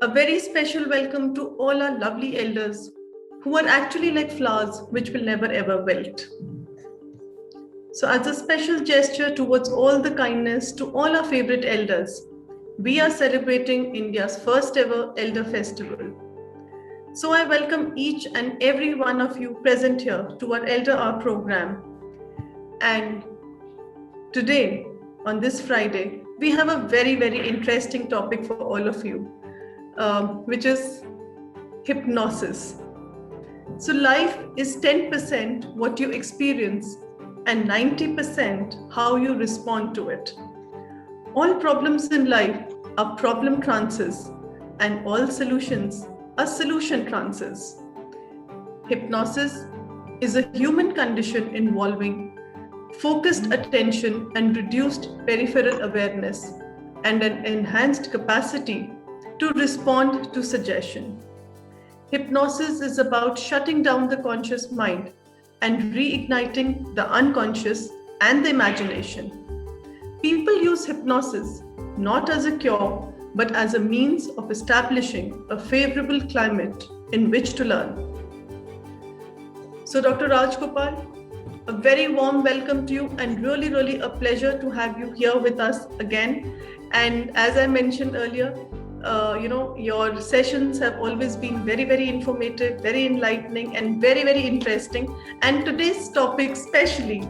A very special welcome to all our lovely elders who are actually like flowers which will never ever wilt. So, as a special gesture towards all the kindness to all our favorite elders, we are celebrating India's first ever Elder Festival. So, I welcome each and every one of you present here to our Elder Hour program. And today, on this Friday, we have a very, very interesting topic for all of you, which is hypnosis. So life is 10% what you experience and 90% how you respond to it. All problems in life are problem trances and all solutions are solution trances. Hypnosis is a human condition involving focused attention and reduced peripheral awareness and an enhanced capacity to respond to suggestion. Hypnosis is about shutting down the conscious mind and reigniting the unconscious and the imagination. People use hypnosis not as a cure, but as a means of establishing a favorable climate in which to learn. So, Dr. Raj Gopal, a very warm welcome to you and really a pleasure to have you here with us again. And as I mentioned earlier, your sessions have always been very informative, very enlightening and very interesting. And today's topic especially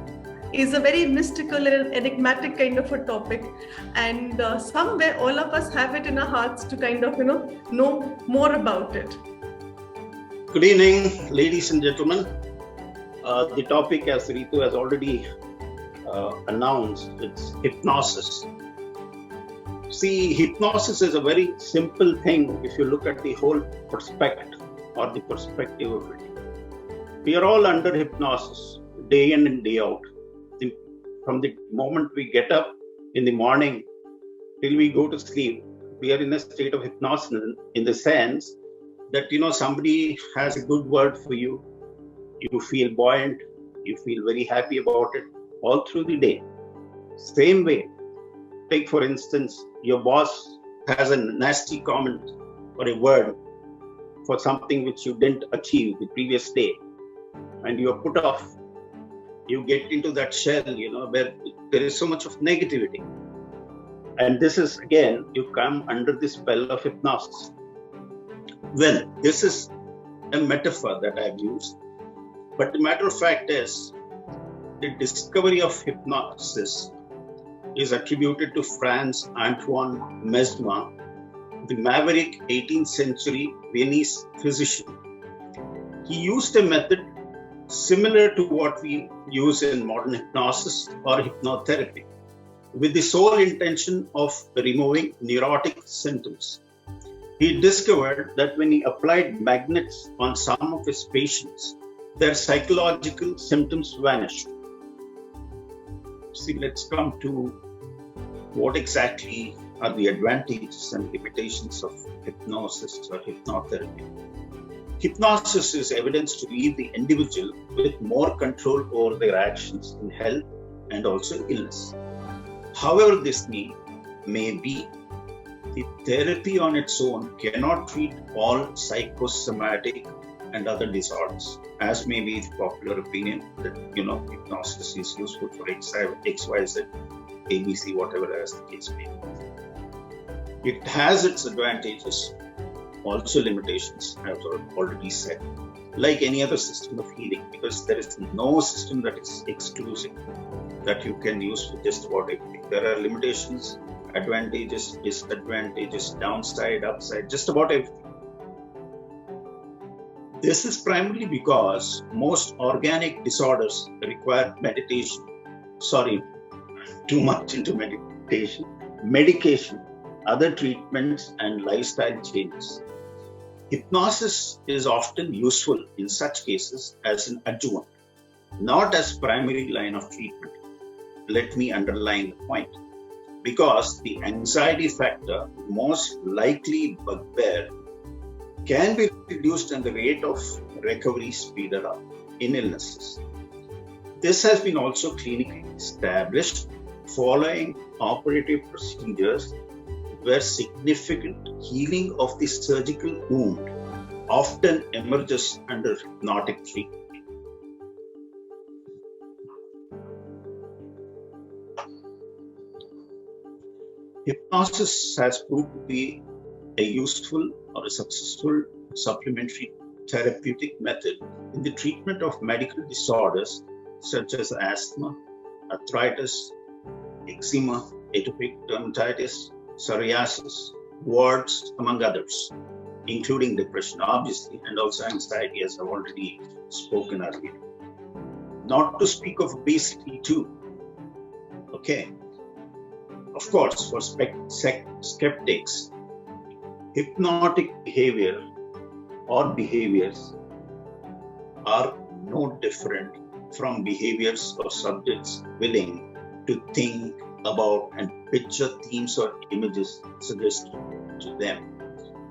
is a very mystical and enigmatic kind of a topic. And somewhere all of us have it in our hearts to kind of, know more about it. Good evening, ladies and gentlemen. The topic, as Ritu has already announced, it's hypnosis. See, hypnosis is a very simple thing if you look at the whole perspective or the perspective of it. We are all under hypnosis day in and day out. From the moment we get up in the morning till we go to sleep, we are in a state of hypnosis in the sense that, somebody has a good word for you. You feel buoyant, you feel very happy about it all through the day. Same way, take for instance, your boss has a nasty comment or a word for something which you didn't achieve the previous day and you are put off. You get into that shell, where there is so much of negativity. And this is, again, you come under the spell of hypnosis. Well, this is a metaphor that I've used. But the matter of fact is, the discovery of hypnosis is attributed to Franz Antoine Mesmer, the maverick 18th century Viennese physician. He used a method similar to what we use in modern hypnosis or hypnotherapy, with the sole intention of removing neurotic symptoms. He discovered that when he applied magnets on some of his patients, their psychological symptoms vanished. See, let's come to what exactly are the advantages and limitations of hypnosis or hypnotherapy. Hypnosis is evidence to leave the individual with more control over their actions in health and also illness. However this may be, the therapy on its own cannot treat all psychosomatic and other disorders, as may be the popular opinion that, hypnosis is useful for XYZ, ABC, whatever as the case may be. It has its advantages, also limitations, I've already said, like any other system of healing, because there is no system that is exclusive that you can use for just about everything. There are limitations, advantages, disadvantages, downside, upside, just about everything. This is primarily because most organic disorders require medication. Sorry, too much into medication, other treatments, and lifestyle changes. Hypnosis is often useful in such cases as an adjuvant, not as primary line of treatment. Let me underline the point. Because the anxiety factor, most likely bugbear, can be reduced and the rate of recovery speeded up in illnesses. This has been also clinically established following operative procedures where significant healing of the surgical wound often emerges under hypnotic treatment. Hypnosis has proved to be a useful or a successful supplementary therapeutic method in the treatment of medical disorders such as asthma, arthritis, eczema, atopic dermatitis, psoriasis, warts, among others, including depression, obviously, and also anxiety, as I've already spoken earlier. Not to speak of obesity too. Okay. Of course, for skeptics, hypnotic behavior or behaviors are no different from behaviors of subjects willing to think about and picture themes or images suggested to them.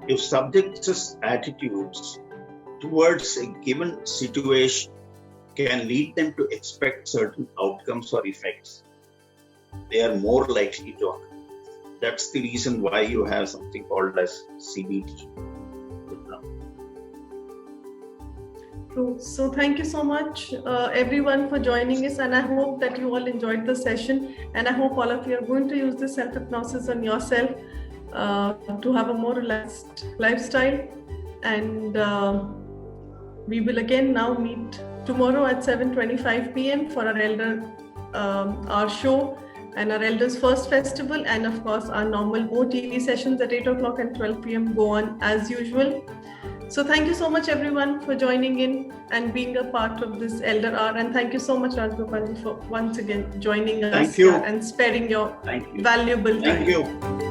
If subjects' attitudes towards a given situation can lead them to expect certain outcomes or effects, they are more likely to occur. That's the reason why you have something called as CBT. True. So thank you so much, everyone, for joining us, and I hope that you all enjoyed the session, and I hope all of you are going to use this self-hypnosis on yourself to have a more relaxed lifestyle. And we will again now meet tomorrow at 7:25 p.m. for our show and our Elders First Festival, and of course our normal OTV sessions at 8 o'clock and 12 p.m. go on as usual. So thank you so much, everyone, for joining in and being a part of this Elder Hour. And thank you so much, Rajgopal, for once again joining us and sparing your valuable time. Thank you.